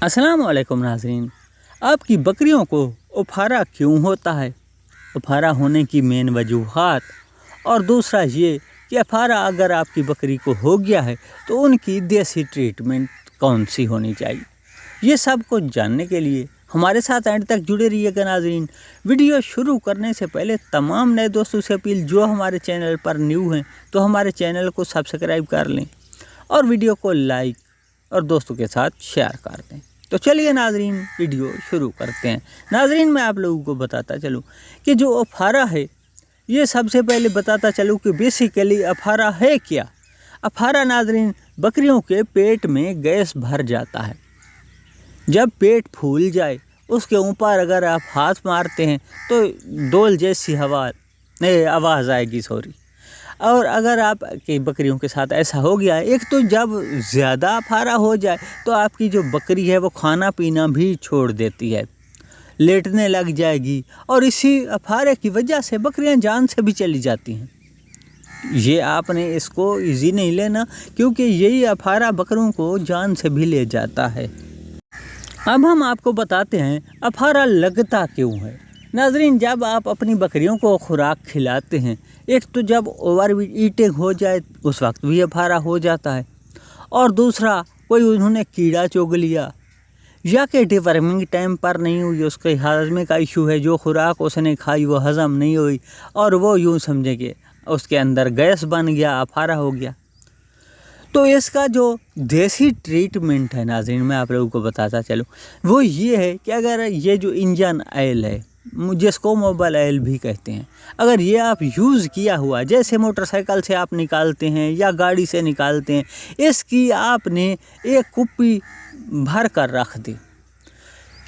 अस्सलाम वालेकुम नाज़रीन। आपकी बकरियों को उफारा क्यों होता है, उफारा होने की मेन वजूहात, और दूसरा ये कि अफारा अगर आपकी बकरी को हो गया है तो उनकी देसी ट्रीटमेंट कौन सी होनी चाहिए, ये सब कुछ जानने के लिए हमारे साथ एंड तक जुड़े रहिएगा नाज़रीन। वीडियो शुरू करने से पहले तमाम नए दोस्तों से अपील, जो हमारे चैनल पर न्यू हैं तो हमारे चैनल को सब्सक्राइब कर लें और वीडियो को लाइक और दोस्तों के साथ शेयर कर दें। तो चलिए नाज़रीन, वीडियो शुरू करते हैं। नाज़रीन, मैं आप लोगों को बताता चलूँ कि जो अफारा है, ये सबसे पहले बताता चलूँ कि बेसिकली अफारा है क्या। अफारा नाज़रीन, बकरियों के पेट में गैस भर जाता है। जब पेट फूल जाए उसके ऊपर अगर आप हाथ मारते हैं तो डोल जैसी आवाज़ आएगी, और अगर आपकी बकरियों के साथ ऐसा हो गया है, एक तो जब ज़्यादा अफारा हो जाए तो आपकी जो बकरी है वो खाना पीना भी छोड़ देती है, लेटने लग जाएगी, और इसी अफारे की वजह से बकरियां जान से भी चली जाती हैं। ये आपने इसको इजी नहीं लेना, क्योंकि यही अफारा बकरों को जान से भी ले जाता है। अब हम आपको बताते हैं अफारा लगता क्यों है। नाज़रीन, जब आप अपनी बकरियों को खुराक खिलाते हैं, एक तो जब ओवर ईटिंग हो जाए उस वक्त भी अफारा हो जाता है, और दूसरा कोई उन्होंने कीड़ा चुग लिया, या कि डिवर्मिंग टाइम पर नहीं हुई, उसके हाजमे का इशू है, जो खुराक उसने खाई वो हज़म नहीं हुई और वो यूँ समझे कि उसके अंदर गैस बन गया, अफारा हो गया। तो इसका जो देसी ट्रीटमेंट है नाज़रीन, मैं आप लोगों को बताता चलूँ, वो ये है कि अगर ये जो इंजन ऑयल है, जिसको मोबाइल ऑयल भी कहते हैं, अगर ये आप यूज़ किया हुआ, जैसे मोटरसाइकिल से आप निकालते हैं या गाड़ी से निकालते हैं, इसकी आपने एक कुप्पी भर कर रख दी,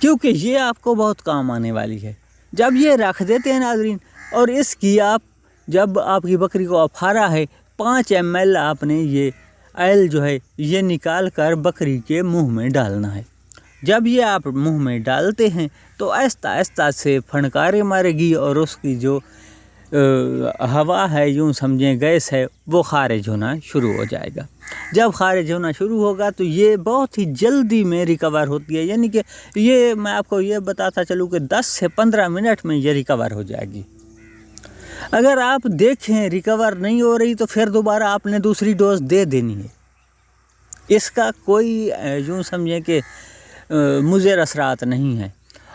क्योंकि ये आपको बहुत काम आने वाली है। जब ये रख देते हैं नाज़रीन, और इसकी आप जब आपकी बकरी को अफारा है, 5 ml आपने ये ऑयल जो है ये निकाल कर बकरी के मुंह में डालना है। जब ये आप मुंह में डालते हैं तो आहिस्ता आहिस्ता से फनकारे मारेगी, और उसकी जो हवा है, यूँ समझें गैस है, वो खारिज होना शुरू हो जाएगा। जब खारिज होना शुरू होगा तो ये बहुत ही जल्दी में रिकवर होती है, यानी कि ये मैं आपको ये बताता चलूँ कि 10 से 15 मिनट में ये रिकवर हो जाएगी। अगर आप देखें रिकवर नहीं हो रही तो फिर दोबारा आपने दूसरी डोज दे देनी है। इसका कोई यूँ समझें कि मुज़र असरात नहीं है।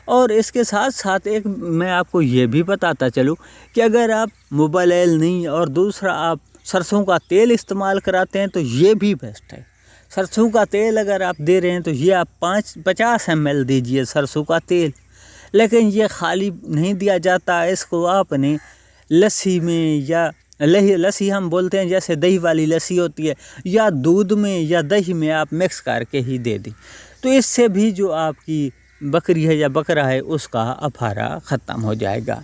और इसके साथ साथ एक मैं आपको ये भी बताता चलूँ कि अगर आप मोबाइल ऑयल नहीं और दूसरा आप सरसों का तेल इस्तेमाल कराते हैं तो ये भी बेस्ट है। सरसों का तेल अगर आप दे रहे हैं तो ये आप 50 ml दीजिए सरसों का तेल, लेकिन ये खाली नहीं दिया जाता। इसको आपने लस्सी में, या लस्सी हम बोलते हैं, जैसे दही वाली लस्सी होती है, या दूध में या दही में आप मिक्स करके ही दे दें, तो इससे भी जो आपकी बकरी है या बकरा है उसका अफारा ख़त्म हो जाएगा,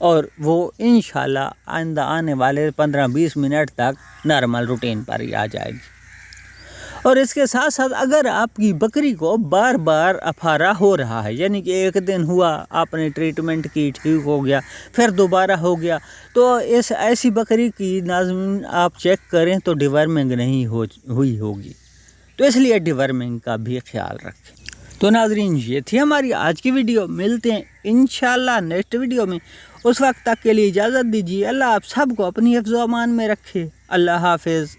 और वो इंशाल्लाह आइंदा आने वाले 15-20 मिनट तक नॉर्मल रूटीन पर ही आ जाएगी। और इसके साथ साथ अगर आपकी बकरी को बार बार अफारा हो रहा है, यानी कि एक दिन हुआ आपने ट्रीटमेंट की, ठीक हो गया, फिर दोबारा हो गया, तो ऐसी बकरी की नाज़रीन आप चेक करें तो डिवर्मिंग नहीं हुई होगी, तो इसलिए डिवर्मिंग का भी ख्याल रखें। तो नाज़रीन, ये थी हमारी आज की वीडियो। मिलते हैं इंशाल्लाह नेक्स्ट वीडियो में, उस वक्त तक के लिए इजाज़त दीजिए। अल्लाह आप सबको अपनी हिफ्ज़-ओ-अमान में रखे। अल्लाह हाफ़िज़।